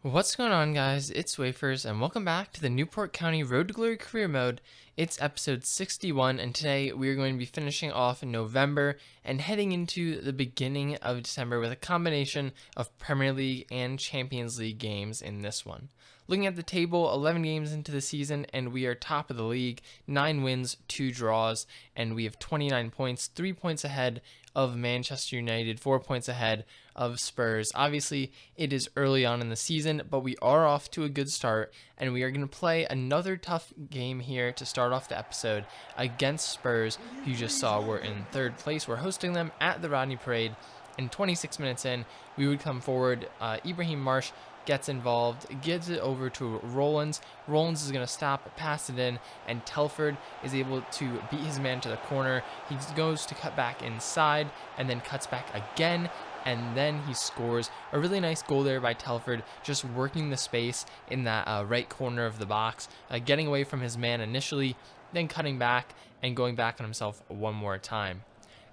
What's going on, guys? It's Wafers, and welcome back to the Newport County Road to Glory Career Mode. It's episode 61, and today we are going to be finishing off in November and heading into the beginning of December with a combination of Premier League and Champions League games in this one. Looking at the table, 11 games into the season, and we are top of the league, 9 wins, 2 draws, and we have 29 points, 3 points ahead of Manchester United, 4 points ahead of Spurs. Obviously, it is early on in the season, but we are off to a good start, and we are going to play another tough game here to start off the episode against Spurs, who you just saw were in third place. We're hosting them at the Rodney Parade, and 26 minutes in, we would come forward. Ibrahim Marsh gets involved, gives it over to Rollins. Rollins is going to stop, pass it in, and Telford is able to beat his man to the corner. He goes to cut back inside and then cuts back again, and then he scores a really nice goal there by Telford, just working the space in that right corner of the box, getting away from his man initially, then cutting back and going back on himself one more time.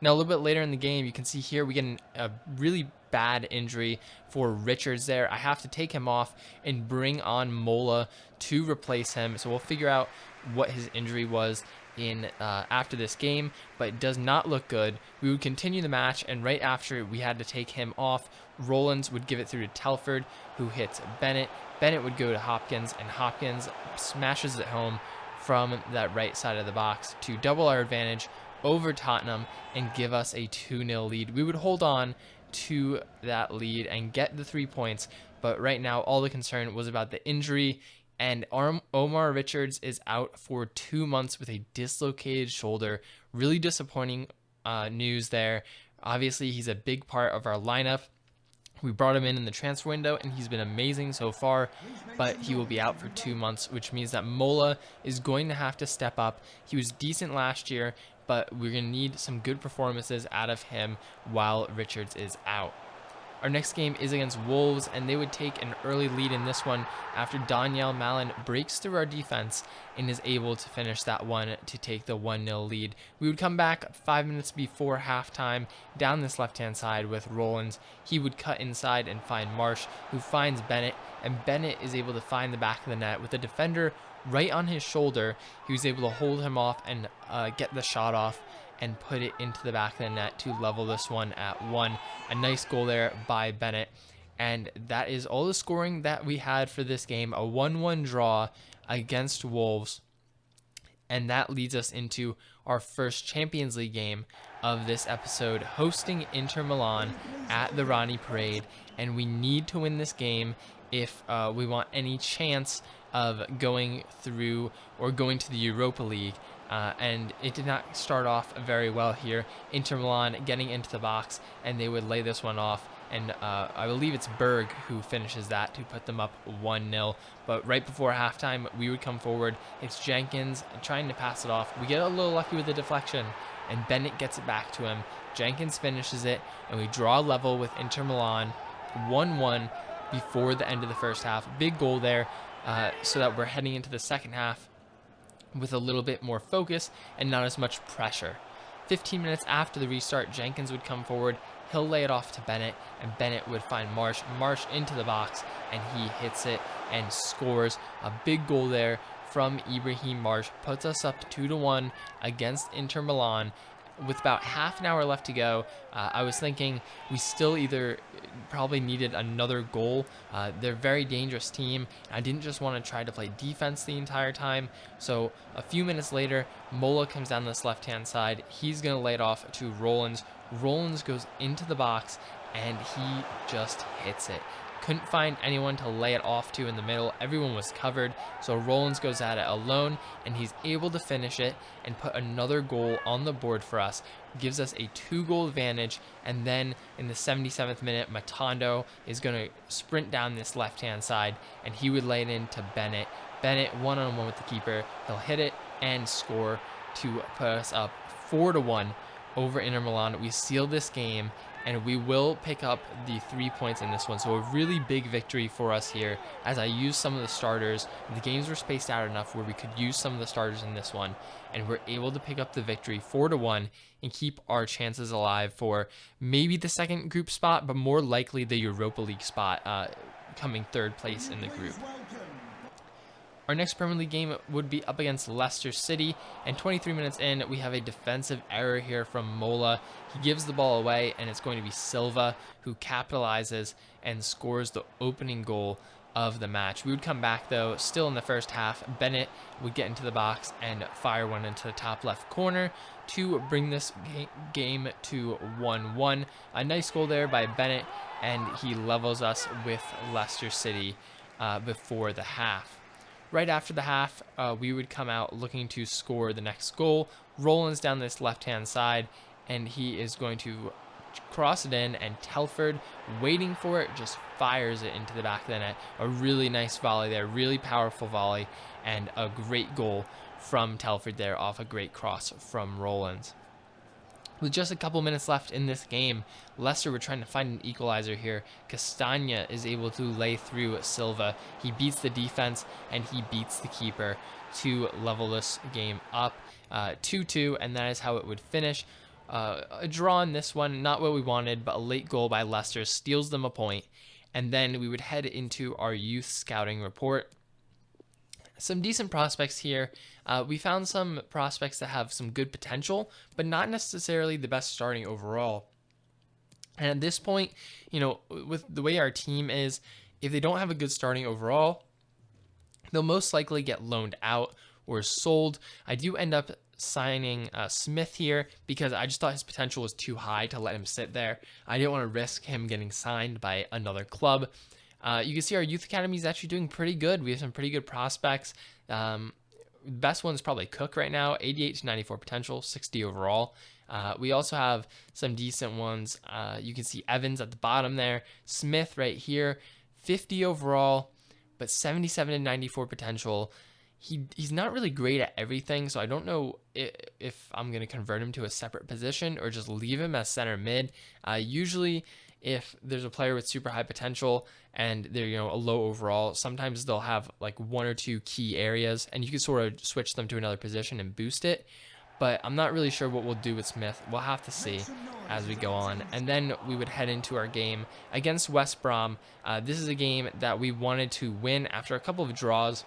Now, a little bit later in the game, you can see here we get a really bad injury for Richards there. I have to take him off and bring on Mola to replace him. So we'll figure out what his injury was in after this game, but it does not look good. We would continue the match, and right after we had to take him off, Rollins would give it through to Telford, who hits Bennett. Bennett would go to Hopkins, and Hopkins smashes it home from that right side of the box to double our advantage over Tottenham and give us a 2-0 lead. We would hold on to that lead and get the 3 points, but right now all the concern was about the injury, and Omar Richards is out for 2 months with a dislocated shoulder. Really disappointing news there. Obviously, he's a big part of our lineup. We brought him in the transfer window, and he's been amazing so far, but he will be out for 2 months, which means that Mola is going to have to step up. He was decent last year, but we're going to need some good performances out of him while Richards is out. Our next game is against Wolves, and they would take an early lead in this one after Daniel Malin breaks through our defense and is able to finish that one to take the 1-0 lead. We would come back 5 minutes before halftime down this left-hand side with Rollins. He would cut inside and find Marsh, who finds Bennett, and Bennett is able to find the back of the net with the defender right on his shoulder. He was able to hold him off and get the shot off and put it into the back of the net to level this one at 1. A nice goal there by Bennett. And that is all the scoring that we had for this game. A 1-1 draw against Wolves. And that leads us into our first Champions League game of this episode, hosting Inter Milan at the Rodney Parade. And we need to win this game if we want any chance of going through or going to the Europa League. And it did not start off very well here. Inter Milan getting into the box, and they would lay this one off. And I believe it's Berg who finishes that to put them up 1-0. But right before halftime, we would come forward. It's Jenkins trying to pass it off. We get a little lucky with the deflection, and Bennett gets it back to him. Jenkins finishes it, and we draw level with Inter Milan 1-1 before the end of the first half. Big goal there, so that we're heading into the second half with a little bit more focus and not as much pressure. 15 minutes after the restart, Jenkins would come forward. He'll lay it off to Bennett, and Bennett would find Marsh into the box, and he hits it and scores a big goal there from Ibrahim Marsh. Puts us up 2-1 against Inter Milan. With about half an hour left to go, I was thinking we still either probably needed another goal. They're a very dangerous team. I didn't just want to try to play defense the entire time. So a few minutes later, Mola comes down this left-hand side. He's going to lay it off to Rollins. Rollins goes into the box, and he just hits it. Couldn't find anyone to lay it off to in the middle. Everyone was covered, so Rollins goes at it alone, and he's able to finish it and put another goal on the board for us. Gives us a 2-goal advantage, and then in the 77th minute, Matondo is going to sprint down this left-hand side, and he would lay it in to Bennett. Bennett one-on-one with the keeper. He'll hit it and score to put us up 4-1 over Inter Milan. We seal this game, and we will pick up the 3 points in this one. So a really big victory for us here, as I used some of the starters. The games were spaced out enough where we could use some of the starters in this one, and we're able to pick up the victory 4-1 and keep our chances alive for maybe the second group spot, but more likely the Europa League spot. coming third place in the group. Our next Premier League game would be up against Leicester City, and 23 minutes in, we have a defensive error here from Mola. He gives the ball away, and it's going to be Silva who capitalizes and scores the opening goal of the match. We would come back, though, still in the first half. Bennett would get into the box and fire one into the top left corner to bring this game to 1-1. A nice goal there by Bennett, and he levels us with Leicester City before the half. Right after the half, we would come out looking to score the next goal. Rollins down this left-hand side, and he is going to cross it in, and Telford, waiting for it, just fires it into the back of the net. A really nice volley there, really powerful volley, and a great goal from Telford there off a great cross from Rollins. With just a couple minutes left in this game, Leicester were trying to find an equalizer here. Castagna is able to lay through Silva. He beats the defense and he beats the keeper to level this game up 2-2, and that is how it would finish. A draw in this one, not what we wanted, but a late goal by Leicester steals them a point, and then we would head into our youth scouting report. Some decent prospects here. We found some prospects that have some good potential, but not necessarily the best starting overall. And at this point, with the way our team is, if they don't have a good starting overall, they'll most likely get loaned out or sold. I do end up signing Smith here because I just thought his potential was too high to let him sit there. I didn't want to risk him getting signed by another club. You can see our youth academy is actually doing pretty good. We have some pretty good prospects. Best one is probably Cook right now, 88 to 94 potential, 60 overall. We also have some decent ones. You can see Evans at the bottom there. Smith right here, 50 overall, but 77 to 94 potential. He's not really great at everything, so I don't know if I'm going to convert him to a separate position or just leave him as center mid. Usually, if there's a player with super high potential and they're a low overall, sometimes they'll have like one or two key areas, and you can sort of switch them to another position and boost it. But I'm not really sure what we'll do with Smith. We'll have to see as we go on. And then we would head into our game against West Brom. This is a game that we wanted to win after a couple of draws.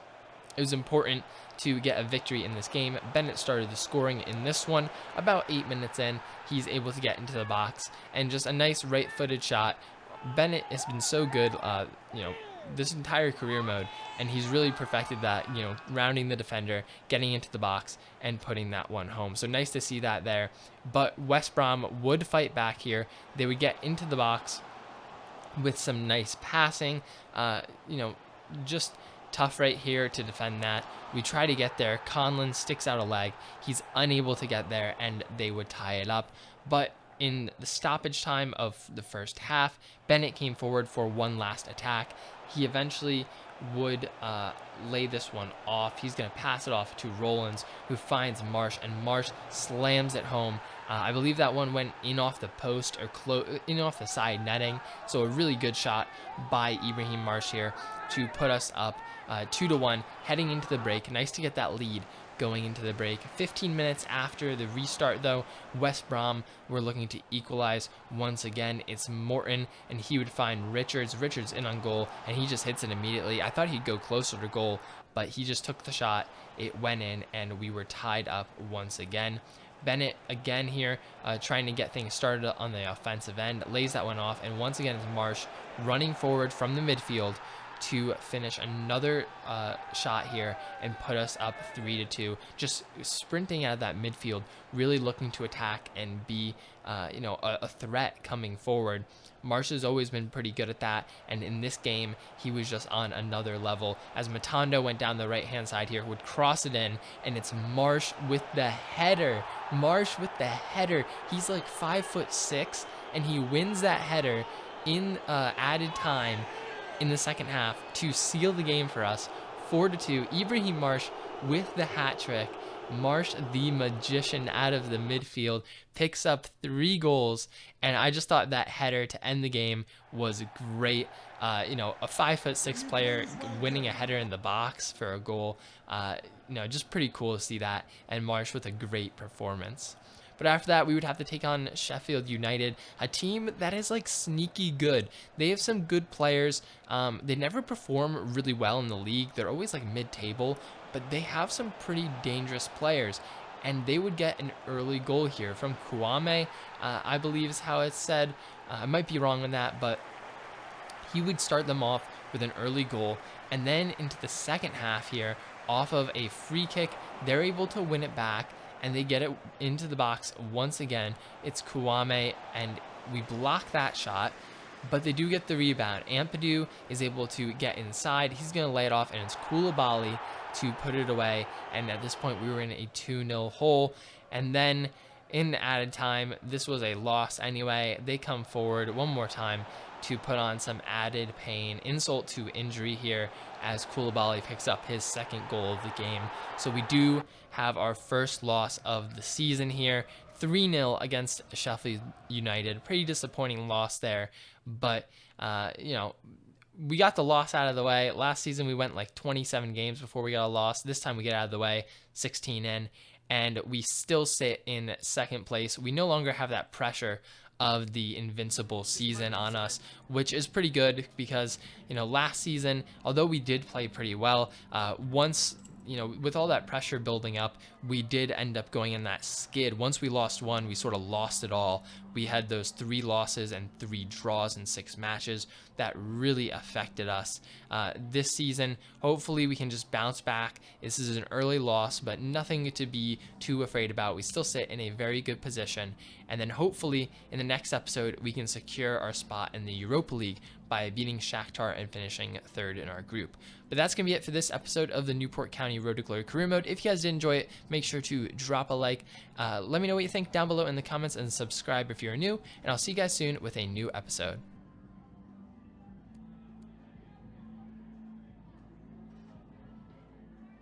It was important to get a victory in this game. Bennett started the scoring in this one. About 8 minutes in, he's able to get into the box, and just a nice right-footed shot. Bennett has been so good, this entire career mode, and he's really perfected that, rounding the defender, getting into the box, and putting that one home. So nice to see that there. But West Brom would fight back here. They would get into the box with some nice passing, just tough right here to defend that. We try to get there. Conlon sticks out a leg. He's unable to get there, and they would tie it up. But in the stoppage time of the first half, Bennett came forward for one last attack. He eventually would lay this one off. He's going to pass it off to Rollins, who finds Marsh, and Marsh slams it home. I believe that one went in off the post or in off the side netting. So a really good shot by Ibrahim Marsh here to put us up 2-1 heading into the break. Nice to get that lead going into the break. 15 minutes after the restart, though, West Brom were looking to equalize once again. It's Morton, and he would find Richards. Richards in on goal, and he just hits it immediately. I thought he'd go closer to goal, but he just took the shot. It went in, and we were tied up once again. Bennett again here, trying to get things started on the offensive end, lays that one off, and once again it's Marsh running forward from the midfield to finish another shot here and put us up 3-2. Just sprinting out of that midfield, really looking to attack and be a threat coming forward. Marsh has always been pretty good at that, and in this game he was just on another level. As Matondo went down the right hand side here, would cross it in, and it's Marsh with the header. Marsh with the header. He's like 5'6", and he wins that header in added time in the second half to seal the game for us. 4-2. Ibrahim Marsh with the hat trick. Marsh, the magician out of the midfield, picks up 3 goals, and I just thought that header to end the game was great. A 5'6" player winning a header in the box for a goal. Just pretty cool to see that, and Marsh with a great performance. But after that, we would have to take on Sheffield United, a team that is like sneaky good. They have some good players. They never perform really well in the league. They're always like mid-table, but they have some pretty dangerous players. And they would get an early goal here from Kouame, I believe is how it's said. I might be wrong on that, but he would start them off with an early goal. And then into the second half here, off of a free kick, they're able to win it back, and they get it into the box once again. It's Kouame, and we block that shot, but they do get the rebound. Ampadu is able to get inside. He's going to lay it off, and it's Koulibaly to put it away. And at this point, we were in a 2-0 hole. And then in added time, this was a loss anyway. They come forward one more time to put on some added pain, insult to injury here, as Koulibaly picks up his second goal of the game. So we do have our first loss of the season here, 3-0 against Sheffield United. Pretty disappointing loss there, but we got the loss out of the way. Last season we went like 27 games before we got a loss. This time we get out of the way, 16 in, and we still sit in second place. We no longer have that pressure of the invincible season on us, which is pretty good because, last season, although we did play pretty well, once with all that pressure building up, we did end up going in that skid. Once we lost one, we sort of lost it all. We had those 3 losses and 3 draws in 6 matches that really affected us. This season, hopefully we can just bounce back. This is an early loss, but nothing to be too afraid about. We still sit in a very good position. And then hopefully in the next episode, we can secure our spot in the Europa League by beating Shakhtar and finishing 3rd in our group. But that's going to be it for this episode of the Newport County Road to Glory Career Mode. If you guys did enjoy it, make sure to drop a like. Let me know what you think down below in the comments and subscribe if you're new. And I'll see you guys soon with a new episode.